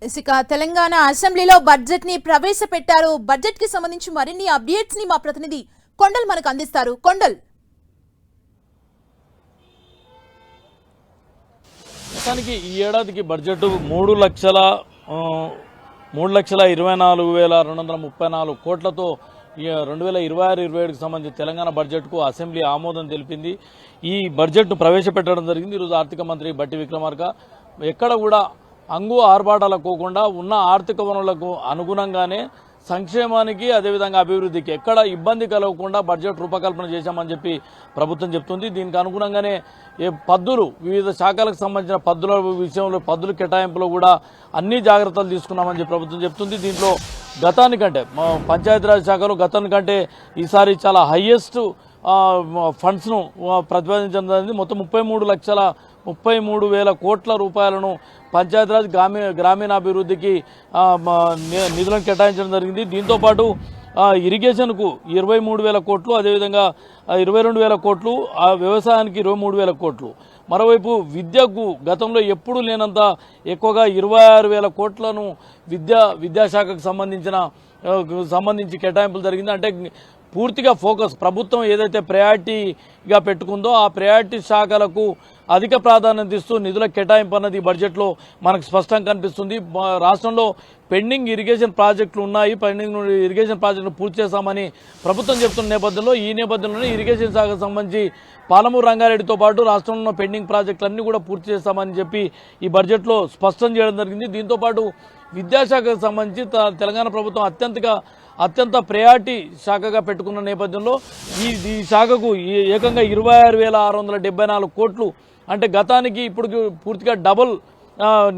ఇక తెలంగాణ అసెంబ్లీలో బడ్జెట్ ని ప్రవేశపెట్టారు. బడ్జెట్ కి సంబంధించి మరిన్ని అప్డేట్స్ ని మా ప్రతినిధి కొండల్ మనకు అందిస్తారు. కొండల్, మొత్తానికి ఈ ఏడాదికి బడ్జెట్ 3,24,234 కోట్లతో 2026-27కి సంబంధించి తెలంగాణ బడ్జెట్కు అసెంబ్లీ ఆమోదం తెలిపింది. ఈ బడ్జెట్ను ప్రవేశపెట్టడం జరిగింది. ఈరోజు ఆర్థిక మంత్రి బట్టి విక్రమార్క ఎక్కడ కూడా అంగు ఆర్భాటాలకు పోకుండా ఉన్న ఆర్థిక వనరులకు అనుగుణంగానే సంక్షేమానికి అదేవిధంగా అభివృద్ధికి ఎక్కడ ఇబ్బంది కలగకుండా బడ్జెట్ రూపకల్పన చేశామని చెప్పి ప్రభుత్వం చెప్తుంది. దీనికి అనుగుణంగానే పద్దులు వివిధ శాఖలకు సంబంధించిన పద్దుల విషయంలో పద్దుల కేటాయింపులో కూడా అన్ని జాగ్రత్తలు తీసుకున్నామని చెప్పి ప్రభుత్వం చెప్తుంది. దీంట్లో గతానికంటే పంచాయతీరాజ్ శాఖలో గతానికంటే ఈసారి చాలా హైయెస్ట్ ఫండ్స్ను ప్రతిపాదించడం జరిగింది. మొత్తం 33,33,000 కోట్ల రూపాయలను పంచాయతీరాజ్ గ్రామీణాభివృద్ధికి నిధులను కేటాయించడం జరిగింది. దీంతోపాటు ఇరిగేషన్కు 23,000 కోట్లు, అదేవిధంగా 22,000 కోట్లు, వ్యవసాయానికి 23,000 కోట్లు. మరోవైపు విద్యకు గతంలో ఎప్పుడూ లేనంత ఎక్కువగా 26,000 కోట్లను విద్యాశాఖకు సంబంధించి కేటాయింపులు జరిగింది. అంటే పూర్తిగా ఫోకస్ ప్రభుత్వం ఏదైతే ప్రయారిటీగా పెట్టుకుందో ఆ ప్రయారిటీ శాఖలకు అధిక ప్రాధాన్యత ఇస్తూ నిధుల కేటాయింపు అన్నది బడ్జెట్లో మనకు స్పష్టంగా కనిపిస్తుంది. రాష్ట్రంలో పెండింగ్ ఇరిగేషన్ ప్రాజెక్టులు ఉన్నాయి. పెండింగ్ ఇరిగేషన్ ప్రాజెక్టులు పూర్తి చేస్తామని ప్రభుత్వం చెప్తున్న నేపథ్యంలో ఈ నేపథ్యంలోనే ఇరిగేషన్ శాఖకు సంబంధించి పాలమూరు రంగారెడ్డితో పాటు రాష్ట్రంలో ఉన్న పెండింగ్ ప్రాజెక్టులన్నీ కూడా పూర్తి చేస్తామని చెప్పి ఈ బడ్జెట్లో స్పష్టం చేయడం జరిగింది. దీంతోపాటు విద్యాశాఖకు సంబంధించి తెలంగాణ ప్రభుత్వం అత్యంత ప్రయారిటీ శాఖగా పెట్టుకున్న నేపథ్యంలో ఈ శాఖకు ఏకంగా 26,674 కోట్లు, అంటే గతానికి ఇప్పుడు పూర్తిగా డబుల్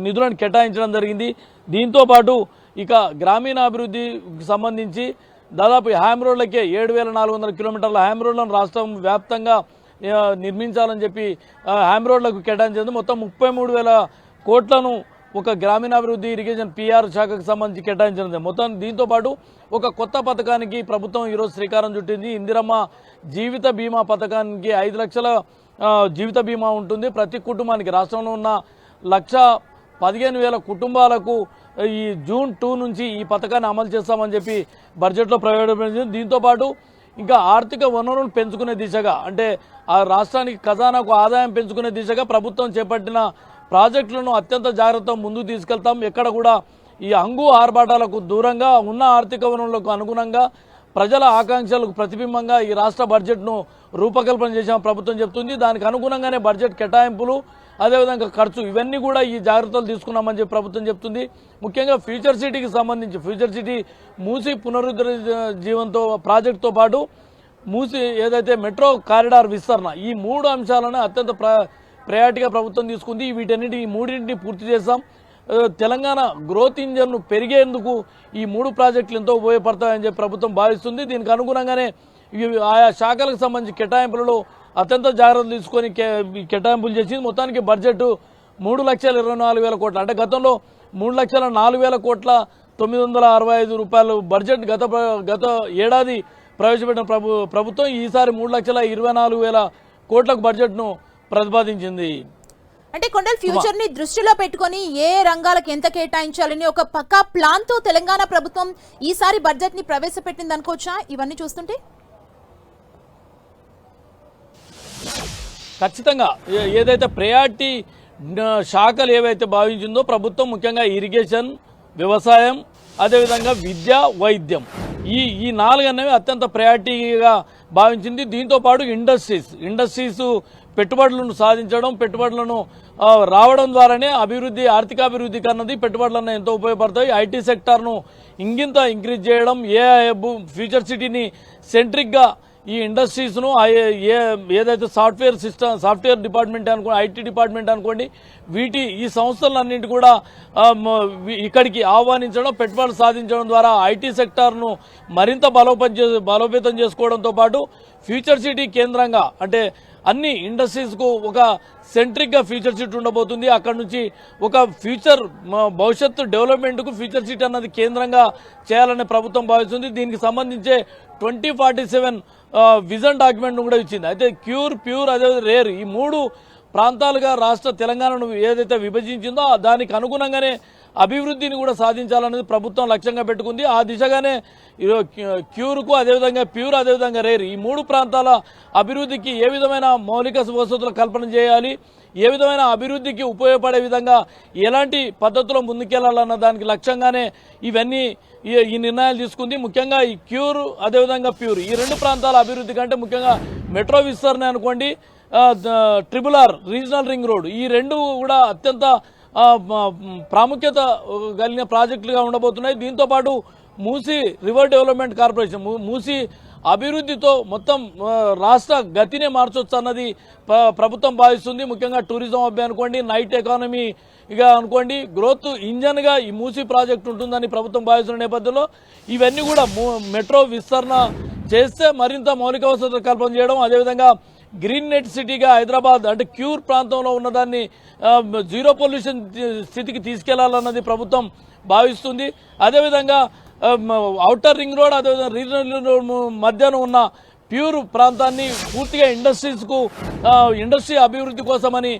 నిధులను కేటాయించడం జరిగింది. దీంతోపాటు ఇక గ్రామీణాభివృద్ధికి సంబంధించి దాదాపు హ్యామ్ రోడ్లకే 7,400 కిలోమీటర్ల హ్యామ్ రోడ్లను రాష్ట్రం వ్యాప్తంగా నిర్మించాలని చెప్పి హ్యామ్ రోడ్లకు కేటాయించింది. మొత్తం 33,000 కోట్లను ఒక గ్రామీణాభివృద్ధి ఇరిగేషన్ పిఆర్ శాఖకు సంబంధించి కేటాయించింది. మొత్తం దీంతోపాటు ఒక కొత్త పథకానికి ప్రభుత్వం ఈరోజు శ్రీకారం చుట్టింది. ఇందిరమ్మ జీవిత బీమా పథకానికి 5 లక్షల జీవిత బీమా ఉంటుంది. ప్రతి కుటుంబానికి రాష్ట్రంలో ఉన్న 1,15,000 కుటుంబాలకు ఈ జూన్ 2 నుంచి ఈ పథకాన్ని అమలు చేస్తామని చెప్పి బడ్జెట్లో ప్రవేశపెట్టింది. దీంతోపాటు ఇంకా ఆర్థిక వనరులను పెంచుకునే దిశగా, అంటే ఆ రాష్ట్రానికి ఖజానాకు ఆదాయం పెంచుకునే దిశగా ప్రభుత్వం చేపట్టిన ప్రాజెక్టులను అత్యంత జాగ్రత్తగా ముందుకు తీసుకెళ్తాం. ఎక్కడ కూడా ఈ అంగు ఆర్భాటాలకు దూరంగా ఉన్న ఆర్థిక వనరులకు అనుగుణంగా ప్రజల ఆకాంక్షలకు ప్రతిబింబంగా ఈ రాష్ట్ర బడ్జెట్ను రూపకల్పన చేసాం ప్రభుత్వం చెప్తుంది. దానికి అనుగుణంగానే బడ్జెట్ కేటాయింపులు అదేవిధంగా ఖర్చు ఇవన్నీ కూడా ఈ జాగ్రత్తలు తీసుకున్నామని చెప్పి ప్రభుత్వం చెప్తుంది. ముఖ్యంగా ఫ్యూచర్ సిటీకి సంబంధించి ఫ్యూచర్ సిటీ మూసి పునరుద్ధరణతో ప్రాజెక్టుతో పాటు మూసి ఏదైతే మెట్రో కారిడార్ విస్తరణ, ఈ 3 అంశాలను అత్యంత ప్రయారిటీగా ప్రభుత్వం తీసుకుంది. ఈ మూడింటిని పూర్తి చేస్తాం. తెలంగాణ గ్రోత్ ఇంజన్ను పెరిగేందుకు ఈ 3 ప్రాజెక్టులు ఎంతో ఉపయోగపడతాయని చెప్పి ప్రభుత్వం భావిస్తుంది. దీనికి అనుగుణంగానే ఆయా శాఖలకు సంబంధించి కేటాయింపులలో అత్యంత జాగ్రత్తలు తీసుకొని కేటాయింపులు చేసింది. మొత్తానికి బడ్జెట్ 3,24,000 కోట్లు, అంటే గతంలో 3,04,000 కోట్ల 965 రూపాయలు బడ్జెట్ గత ఏడాది ప్రవేశపెట్టిన ప్రభుత్వం ఈసారి 3,24,000 కోట్లకు బడ్జెట్ను ప్రతిపాదించింది. అంటే కొండల్, ఫ్యూచర్ ని దృష్టిలో పెట్టుకొని ఏ రంగాలకు ఎంత కేటాయించాలని ఒక పక్కా ప్లాన్ తో తెలంగాణ ప్రభుత్వం ఈసారి బడ్జెట్ ని ప్రవేశపెట్టింది అనుకోవచ్చా ఇవన్నీ చూస్తుంటే? ఖచ్చితంగా ఏదైతే ప్రయారిటీ శాఖలు ఏవైతే భావించిందో ప్రభుత్వం, ముఖ్యంగా ఇరిగేషన్, వ్యవసాయం, అదేవిధంగా విద్య, వైద్యం, ఈ 4 అనేవి అత్యంత ప్రయారిటీగా భావించింది. దీంతోపాటు ఇండస్ట్రీస్ పెట్టుబడులను సాధించడం, పెట్టుబడులను రావడం ద్వారానే ఆర్థికాభివృద్ధికి అన్నది పెట్టుబడులను ఎంతో ఉపయోగపడతాయి. ఐటీ సెక్టార్ను ఇంక్రీజ్ చేయడం, ఫ్యూచర్ సిటీని సెంట్రిక్గా ఈ ఇండస్ట్రీస్ను ఏదైతే సాఫ్ట్వేర్ డిపార్ట్మెంట్ అనుకోండి, ఐటీ డిపార్ట్మెంట్ అనుకోండి, ఈ సంస్థలన్నింటి కూడా ఇక్కడికి ఆహ్వానించడం, పెట్టుబడులు సాధించడం ద్వారా ఐటీ సెక్టార్ను మరింత బలోపేతం చేసుకోవడంతో పాటు ఫ్యూచర్ సిటీ కేంద్రంగా, అంటే అన్ని ఇండస్ట్రీస్కు ఒక సెంట్రిక్గా ఫ్యూచర్ సిటీ ఉండబోతుంది. అక్కడి నుంచి ఒక భవిష్యత్తు డెవలప్మెంట్కు ఫ్యూచర్ సిటీ అన్నది కేంద్రంగా చేయాలని ప్రభుత్వం భావిస్తుంది. దీనికి సంబంధించే 2047 విజన్ డాక్యుమెంట్ను కూడా ఇచ్చింది. అయితే ప్యూర్ అదే రేర్, ఈ 3 ప్రాంతాలుగా రాష్ట్ర తెలంగాణను ఏదైతే విభజించిందో దానికి అనుగుణంగానే అభివృద్ధిని కూడా సాధించాలనేది ప్రభుత్వం లక్ష్యంగా పెట్టుకుంది. ఆ దిశగానే క్యూర్కు అదేవిధంగా ప్యూర్ అదేవిధంగా రేర్ ఈ 3 ప్రాంతాల అభివృద్ధికి ఏ విధమైన మౌలిక వసతుల కల్పన చేయాలి, ఏ విధమైన అభివృద్ధికి ఉపయోగపడే విధంగా ఎలాంటి పద్ధతిలో ముందుకెళ్లాలన్న దానికి లక్ష్యంగానే ఇవన్నీ ఈ నిర్ణయాలు తీసుకుంది. ముఖ్యంగా ఈ క్యూర్ అదేవిధంగా ప్యూర్ ఈ 2 ప్రాంతాల అభివృద్ధి కంటే ముఖ్యంగా మెట్రో విస్తరణ అనుకోండి, RRR రీజనల్ రింగ్ రోడ్ ఈ 2 కూడా అత్యంత ప్రాముఖ్యత కలిగిన ప్రాజెక్టులుగా ఉండబోతున్నాయి. దీంతోపాటు Musi river development corporation Musi అభివృద్ధితో మొత్తం రాష్ట్ర గతినే మార్చొచ్చు అన్నది ప్రభుత్వం భావిస్తుంది. ముఖ్యంగా టూరిజం హబ్ అనుకోండి, నైట్ ఎకానమీగా అనుకోండి, గ్రోత్ ఇంజన్గా ఈ మూసీ ప్రాజెక్టు ఉంటుందని ప్రభుత్వం భావిస్తున్న నేపథ్యంలో ఇవన్నీ కూడా మెట్రో విస్తరణ చేస్తే మరింత మౌలిక వసతులు కల్పన చేయడం, అదేవిధంగా గ్రీన్ నెట్ సిటీగా హైదరాబాద్ అంటే క్యూర్ ప్రాంతంలో ఉన్నదాన్ని జీరో పొల్యూషన్ స్థితికి తీసుకెళ్లాలన్నది ప్రభుత్వం భావిస్తుంది. అదేవిధంగా ఔటర్ రింగ్ రోడ్ అదేవిధంగా రీజనల్ రింగ్ రోడ్ మధ్యన ఉన్న ప్యూర్ ప్రాంతాన్ని పూర్తిగా ఇండస్ట్రీ అభివృద్ధి కోసమని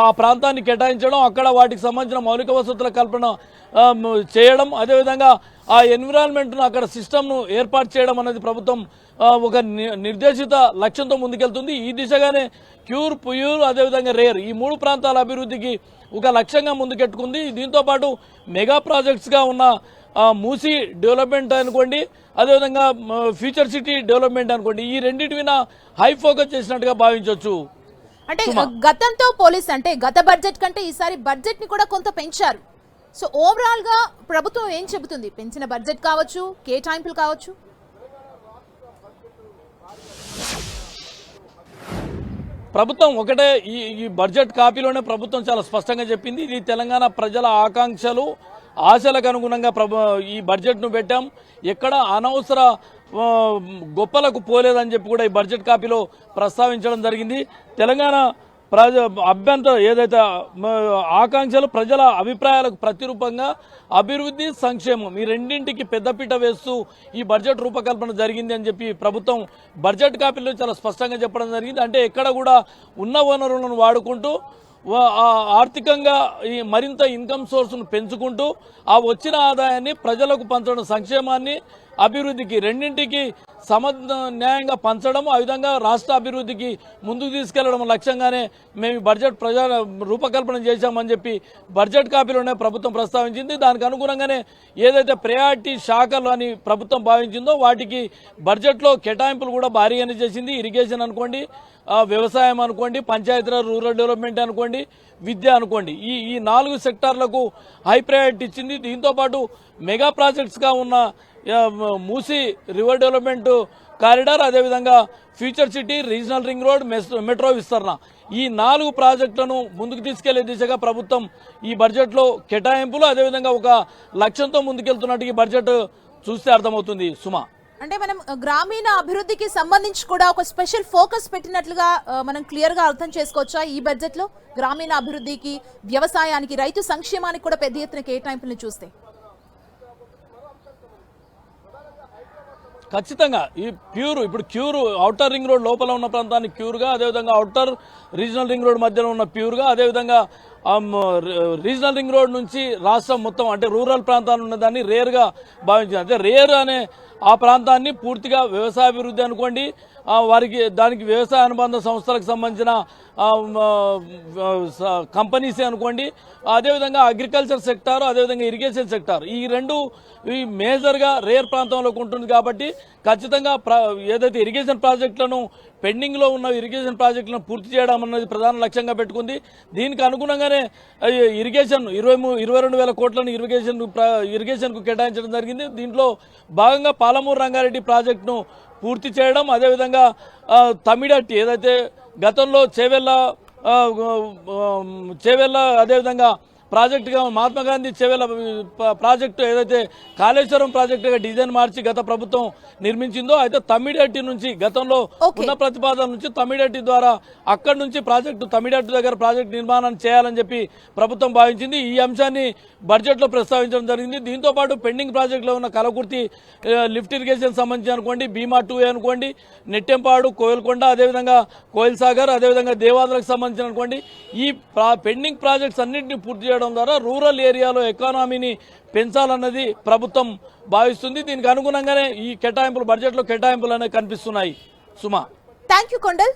ఆ ప్రాంతాన్ని కేటాయించడం, అక్కడ వాటికి సంబంధించిన మౌలిక వసతుల కల్పన చేయడం, అదేవిధంగా ఆ ఎన్విరాన్మెంట్ను అక్కడ సిస్టమ్ను ఏర్పాటు చేయడం అనేది ప్రభుత్వం ఒక నిర్దేశిత లక్ష్యంతో ముందుకెళ్తుంది. ఈ దిశగానే క్యూర్ ప్యూర్ అదేవిధంగా రేర్ ఈ 3 ప్రాంతాల అభివృద్ధికి ఒక లక్ష్యంగా ముందుకెట్టుకుంది. దీంతోపాటు మెగా ప్రాజెక్ట్స్గా ఉన్న మూసీ డెవలప్మెంట్ అనుకోండి, అదేవిధంగా ఫ్యూచర్ సిటీ డెవలప్మెంట్ అనుకోండి, ఈ రెండింటి మీద హై ఫోకస్ చేసినట్టుగా భావించవచ్చు. అంటే గతంతో పోలీస్ అంటే గత బడ్జెట్ కంటే ఈసారి బడ్జెట్ ని కూడా కొంత పెంచారు. సో ఓవరాల్ గా ప్రభుత్వం ఏం చెబుతుంది? పెంచిన బడ్జెట్ కావచ్చు, కేటాయింపులు కావచ్చు. ప్రభుత్వం ఒకటే ఈ బడ్జెట్ కాపీలోనే ప్రభుత్వం చాలా స్పష్టంగా చెప్పింది, ఇది తెలంగాణ ప్రజల ఆకాంక్షలు ఆశలకు అనుగుణంగా ఈ బడ్జెట్ను పెట్టాం, ఎక్కడ అనవసర గొప్పలకు పోలేదని చెప్పి కూడా ఈ బడ్జెట్ కాపీలో ప్రస్తావించడం జరిగింది. తెలంగాణ అభ్యంతరం ఏదైతే ఆకాంక్షలు ప్రజల అభిప్రాయాలకు ప్రతిరూపంగా అభివృద్ధి సంక్షేమం ఈ రెండింటికి పెద్దపీట వేస్తూ ఈ బడ్జెట్ రూపకల్పన జరిగింది అని చెప్పి ప్రభుత్వం బడ్జెట్ కాపీలో చాలా స్పష్టంగా చెప్పడం జరిగింది. అంటే ఎక్కడ కూడా ఉన్న వనరులను వాడుకుంటూ ఆర్థికంగా మరింత ఇన్కమ్ సోర్స్ను పెంచుకుంటూ ఆ వచ్చిన ఆదాయాన్ని ప్రజలకు పంచడం, సంక్షేమాన్ని అభివృద్ధికి రెండింటికి సమన్యాయంగా పంచడం, ఆ విధంగా రాష్ట్ర అభివృద్ధికి ముందుకు తీసుకెళ్లడం లక్ష్యంగానే మేము బడ్జెట్ రూపకల్పన చేశామని చెప్పి బడ్జెట్ కాపీలోనే ప్రభుత్వం ప్రస్తావించింది. దానికి అనుగుణంగానే ఏదైతే ప్రయారిటీ శాఖలు అని ప్రభుత్వం భావించిందో వాటికి బడ్జెట్లో కేటాయింపులు కూడా భారీగానే చేసింది. ఇరిగేషన్ అనుకోండి, వ్యవసాయం అనుకోండి, పంచాయతీరాజ్ రూరల్ డెవలప్మెంట్ అనుకోండి, విద్య అనుకోండి, ఈ 4 సెక్టార్లకు హై ప్రయారిటీ ఇచ్చింది. దీంతోపాటు మెగా ప్రాజెక్ట్స్గా ఉన్న మూసీ రివర్ డెవలప్మెంట్ కారిడార్, అదేవిధంగా future city, regional ring road, metro విస్తరణ ఈ 4 ప్రాజెక్టులను ముందుకు తీసుకెళ్లే దిశగా ప్రభుత్వం ఈ బడ్జెట్లో కేటాయింపులు అదేవిధంగా ఒక లక్ష్యంతో ముందుకెళ్తున్నట్టు ఈ బడ్జెట్ చూస్తే అర్థమవుతుంది. సుమా, అంటే మనం గ్రామీణ అభివృద్ధికి సంబంధించి కూడా ఒక స్పెషల్ ఫోకస్ పెట్టినట్లుగా మనం క్లియర్ గా అర్థం చేసుకోవచ్చా? ఈ బడ్జెట్ లో గ్రామీణ అభివృద్ధికి, వ్యవసాయానికి, రైతు సంక్షేమానికి కూడా పెద్ద ఎత్తున కేటాయింపులను చూస్తే ఖచ్చితంగా ఈ ఇప్పుడు క్యూర్ ఔటర్ రింగ్ రోడ్ లోపల ఉన్న ప్రాంతాన్ని క్యూర్గా, అదేవిధంగా ఔటర్ రీజనల్ రింగ్ రోడ్ మధ్యలో ఉన్న ప్యూర్గా, అదేవిధంగా రీజనల్ రింగ్ రోడ్ నుంచి రాష్ట్రం మొత్తం అంటే రూరల్ ప్రాంతాలు ఉన్న దాన్ని రేర్గా భావించింది. అంటే రేర్ అనే ఆ ప్రాంతాన్ని పూర్తిగా వ్యవసాయ అభివృద్ధి అనుకోండి, దానికి వ్యవసాయ అనుబంధ సంస్థలకు సంబంధించిన కంపెనీస్ అనుకోండి, అదేవిధంగా అగ్రికల్చర్ సెక్టార్, అదేవిధంగా ఇరిగేషన్ సెక్టార్ ఈ 2 మేజర్గా రేర్ ప్రాంతంలోకి ఉంటుంది. కాబట్టి ఖచ్చితంగా ఏదైతే ఇరిగేషన్ ప్రాజెక్టులను పెండింగ్లో ఉన్న ఇరిగేషన్ ప్రాజెక్టులను పూర్తి చేయడం అన్నది ప్రధాన లక్ష్యంగా పెట్టుకుంది. దీనికి అనుగుణంగానే ఇరిగేషన్ 22,000 కోట్లను ఇరిగేషన్కు కేటాయించడం జరిగింది. దీంట్లో భాగంగా పాలమూరు రంగారెడ్డి ప్రాజెక్టును పూర్తి చేయడం, అదేవిధంగా తమిడట్టి ఏదైతే గతంలో చేవెళ్ళ అదేవిధంగా ప్రాజెక్టుగా మహాత్మా గాంధీ చేవెళ్ళ ప్రాజెక్టు ఏదైతే కాళేశ్వరం ప్రాజెక్టుగా డిజైన్ మార్చి గత ప్రభుత్వం నిర్మించిందో, అయితే తమిడట్టి నుంచి గతంలో ఉన్న ప్రతిపాదన నుంచి తమిడట్టి ద్వారా అక్కడి నుంచి తమిడట్టి దగ్గర ప్రాజెక్టు నిర్మాణం చేయాలని చెప్పి ప్రభుత్వం భావించింది. ఈ అంశాన్ని బడ్జెట్లో ప్రస్తావించడం జరిగింది. దీంతో పాటు పెండింగ్ ప్రాజెక్టులో ఉన్న కలకుర్తి లిఫ్ట్ ఇరిగేషన్ సంబంధించి అనుకోండి, భీమా 2 అనుకోండి, నెట్టెంపాడు, కోయల్కొండ, అదేవిధంగా కోయిల్ సాగర్, అదేవిధంగా దేవాదులకు సంబంధించిన అనుకోండి, ఈ పెండింగ్ ప్రాజెక్ట్స్ అన్నింటినీ పూర్తి చేయడం కేటాయించడం ద్వారా రూరల్ ఏరియాలో ఎకానమీని పెంచాలన్నది ప్రభుత్వం భావిస్తుంది. దీనికి అనుగుణంగానే ఈ కేటాయింపులు బడ్జెట్లో కేటాయింపులు అనేవి కనిపిస్తున్నాయి. సుమా, థ్యాంక్ యూ కొండల్.